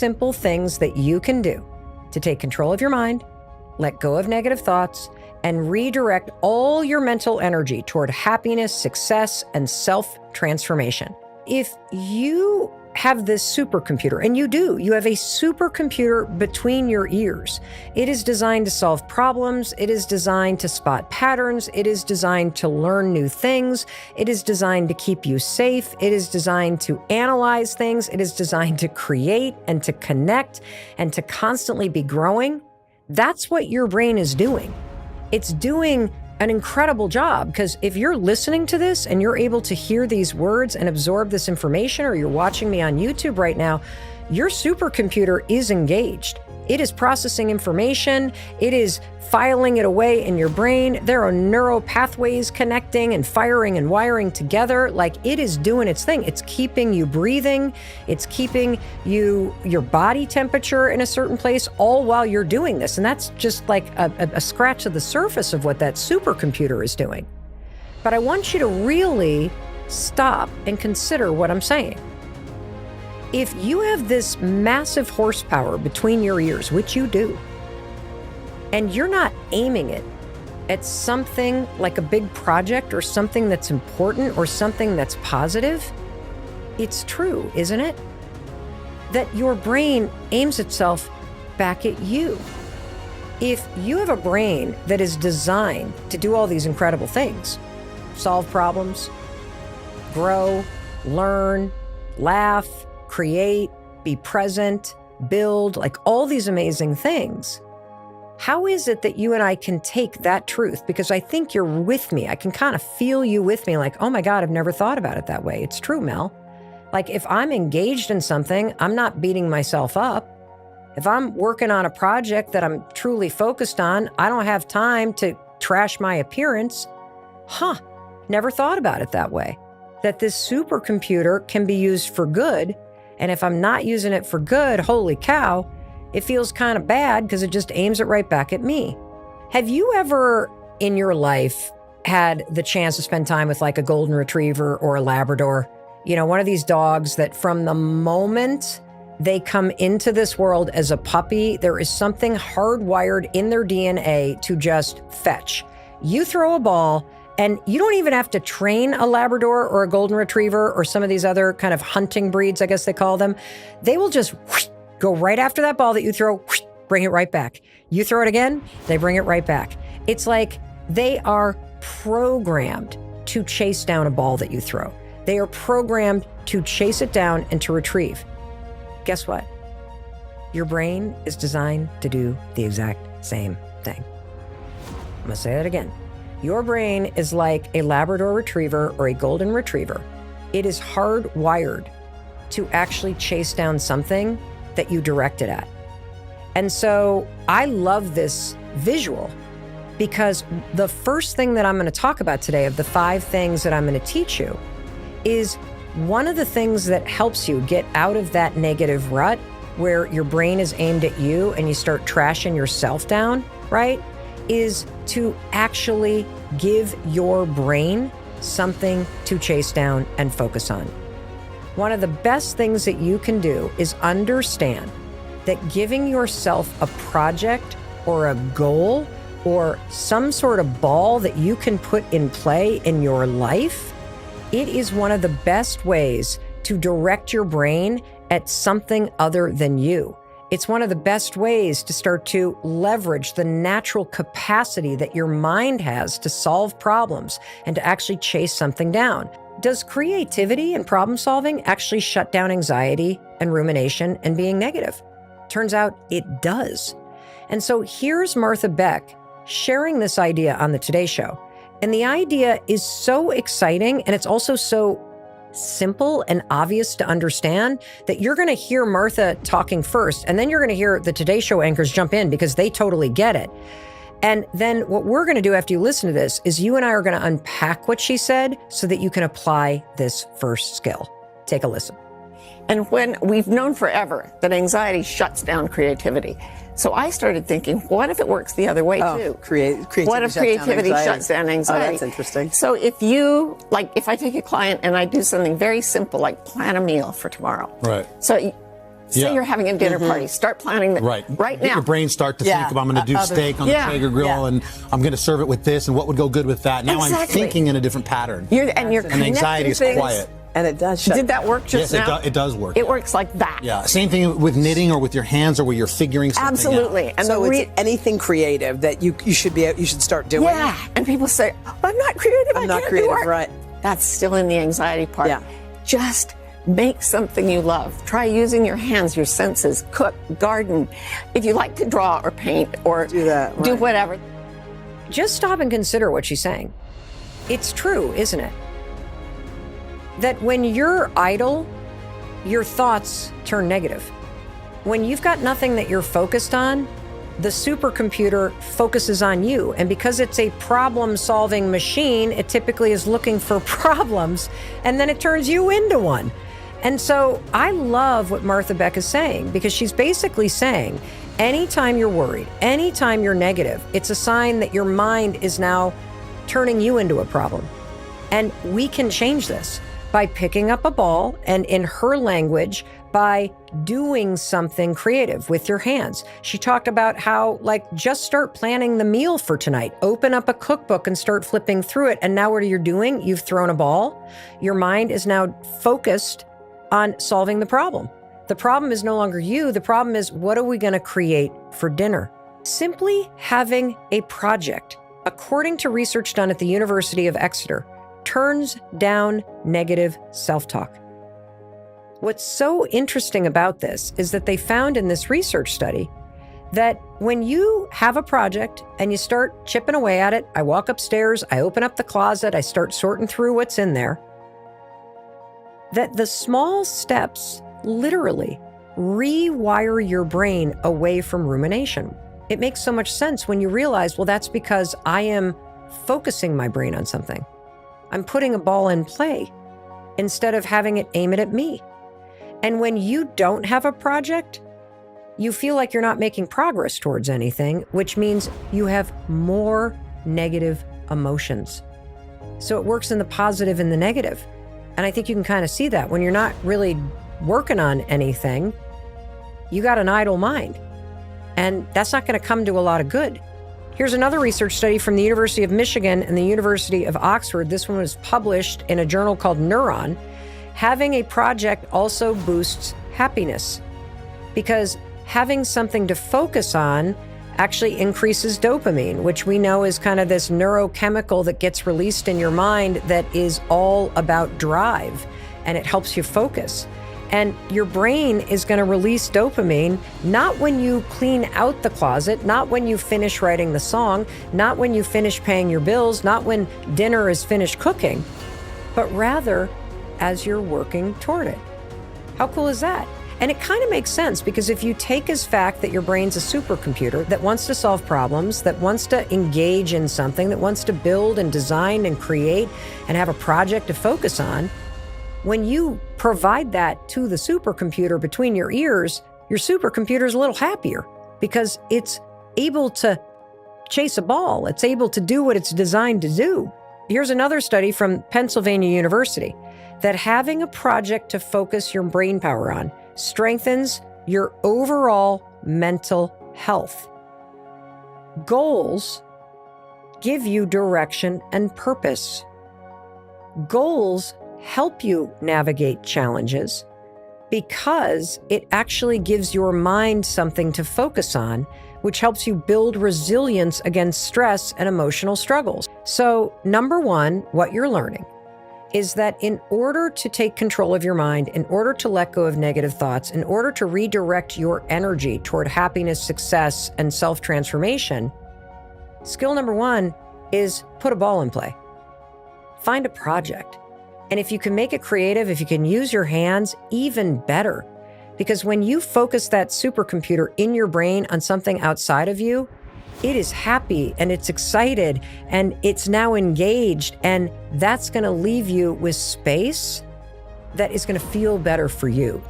simple things that you can do to take control of your mind, let go of negative thoughts, and redirect all your mental energy toward happiness, success, and self-transformation. If you have this supercomputer, and you have a supercomputer between your ears. It is designed to solve problems. It is designed to spot patterns. It is designed to learn new things. It is designed to keep you safe. It is designed to analyze things. It is designed to create and to connect and to constantly be growing. That's what your brain is doing. It's doing an incredible job, because if you're listening to this and you're able to hear these words and absorb this information, or you're watching me on YouTube right now, your supercomputer is engaged. It is processing information. It is filing it away in your brain. There are neural pathways connecting and firing and wiring together. Like, it is doing its thing. It's keeping you breathing. It's keeping your body temperature in a certain place, all while you're doing this. And that's just like a scratch of the surface of what that supercomputer is doing. But I want you to really stop and consider what I'm saying. If you have this massive horsepower between your ears, which you do, and you're not aiming it at something like a big project or something that's important or something that's positive, it's true, isn't it? That your brain aims itself back at you. If you have a brain that is designed to do all these incredible things, solve problems, grow, learn, laugh, create, be present, build, like all these amazing things, how is it that you and I can take that truth? Because I think you're with me. I can kind of feel you with me, like, oh my God, I've never thought about it that way. It's true, Mel. Like, if I'm engaged in something, I'm not beating myself up. If I'm working on a project that I'm truly focused on, I don't have time to trash my appearance. Never thought about it that way. That this supercomputer can be used for good. And if I'm not using it for good, holy cow, it feels kind of bad, because it just aims it right back at me. Have you ever in your life had the chance to spend time with like a golden retriever or a Labrador? You know, one of these dogs that from the moment they come into this world as a puppy, there is something hardwired in their DNA to just fetch. You throw a ball, and you don't even have to train a Labrador or a golden retriever or some of these other kind of hunting breeds, I guess they call them. They will just go right after that ball that you throw, bring it right back. You throw it again, they bring it right back. It's like they are programmed to chase down a ball that you throw. They are programmed to chase it down and to retrieve. Guess what? Your brain is designed to do the exact same thing. I'm gonna say that again. Your brain is like a Labrador retriever or a golden retriever. It is hardwired to actually chase down something that you direct it at. And so I love this visual, because the first thing that I'm going to talk about today, of the 5 things that I'm going to teach you, is one of the things that helps you get out of that negative rut where your brain is aimed at you and you start trashing yourself down, right? Is to actually give your brain something to chase down and focus on. One of the best things that you can do is understand that giving yourself a project or a goal or some sort of ball that you can put in play in your life, it is one of the best ways to direct your brain at something other than you. It's one of the best ways to start to leverage the natural capacity that your mind has to solve problems and to actually chase something down. Does creativity and problem solving actually shut down anxiety and rumination and being negative? Turns out it does. And so here's Martha Beck sharing this idea on the Today Show. And the idea is so exciting, and it's also so simple and obvious to understand, that you're going to hear Martha talking first, and then you're going to hear the Today Show anchors jump in because they totally get it. And then what we're going to do after you listen to this is you and I are going to unpack what she said so that you can apply this first skill. Take a listen. And when we've known forever that anxiety shuts down creativity. So I started thinking, what if it works the other way too? Creativity what if creativity shuts down anxiety? Oh, that's interesting. So if I take a client and I do something very simple, like plan a meal for tomorrow. Right. So Say you're having a dinner party. Start planning that right Let now. your brain start to think about, I'm going to do steak on the Traeger grill, and I'm going to serve it with this, and what would go good with that. Now I'm thinking in a different pattern. And anxiety is quiet. And it does shut. Did that work just now? Yes, it does work. It works like that. Yeah, same thing with knitting or with your hands or where you're figuring something Absolutely. out. And so it's anything creative that you should start doing. Yeah, and people say, I'm not creative. I'm not creative, right? That's still in the anxiety part. Yeah. Just make something you love. Try using your hands, your senses, cook, garden. If you like to draw or paint or do that, do whatever. Just stop and consider what she's saying. It's true, isn't it? That when you're idle, your thoughts turn negative. When you've got nothing that you're focused on, the supercomputer focuses on you. And because it's a problem-solving machine, it typically is looking for problems, and then it turns you into one. And so I love what Martha Beck is saying, because she's basically saying, anytime you're worried, anytime you're negative, it's a sign that your mind is now turning you into a problem. And we can change this by picking up a ball, and in her language, by doing something creative with your hands. She talked about how, just start planning the meal for tonight. Open up a cookbook and start flipping through it. And now what are you doing? You've thrown a ball. Your mind is now focused on solving the problem. The problem is no longer you. The problem is, what are we going to create for dinner? Simply having a project, according to research done at the University of Exeter, turns down negative self-talk. What's so interesting about this is that they found in this research study that when you have a project and you start chipping away at it, I walk upstairs, I open up the closet, I start sorting through what's in there, that the small steps literally rewire your brain away from rumination. It makes so much sense when you realize, well, that's because I am focusing my brain on something. I'm putting a ball in play instead of having it aim it at me. And when you don't have a project, you feel like you're not making progress towards anything, which means you have more negative emotions. So it works in the positive and the negative. And I think you can kind of see that when you're not really working on anything, you got an idle mind. And that's not going to come to a lot of good. Here's another research study from the University of Michigan and the University of Oxford. This one was published in a journal called Neuron. Having a project also boosts happiness, because having something to focus on actually increases dopamine, which we know is kind of this neurochemical that gets released in your mind that is all about drive, and it helps you focus. And your brain is going to release dopamine, not when you clean out the closet, not when you finish writing the song, not when you finish paying your bills, not when dinner is finished cooking, but rather as you're working toward it. How cool is that? And it kind of makes sense, because if you take as fact that your brain's a supercomputer that wants to solve problems, that wants to engage in something, that wants to build and design and create and have a project to focus on, when you provide that to the supercomputer between your ears, your supercomputer is a little happier because it's able to chase a ball. It's able to do what it's designed to do. Here's another study from Pennsylvania University that having a project to focus your brain power on strengthens your overall mental health. Goals give you direction and purpose. Goals help you navigate challenges because it actually gives your mind something to focus on, which helps you build resilience against stress and emotional struggles. So, number one, what you're learning is that in order to take control of your mind, in order to let go of negative thoughts, in order to redirect your energy toward happiness, success, and self-transformation, skill number one is put a ball in play. Find a project. And if you can make it creative, if you can use your hands, even better. Because when you focus that supercomputer in your brain on something outside of you, it is happy and it's excited and it's now engaged, and that's going to leave you with space that is going to feel better for you.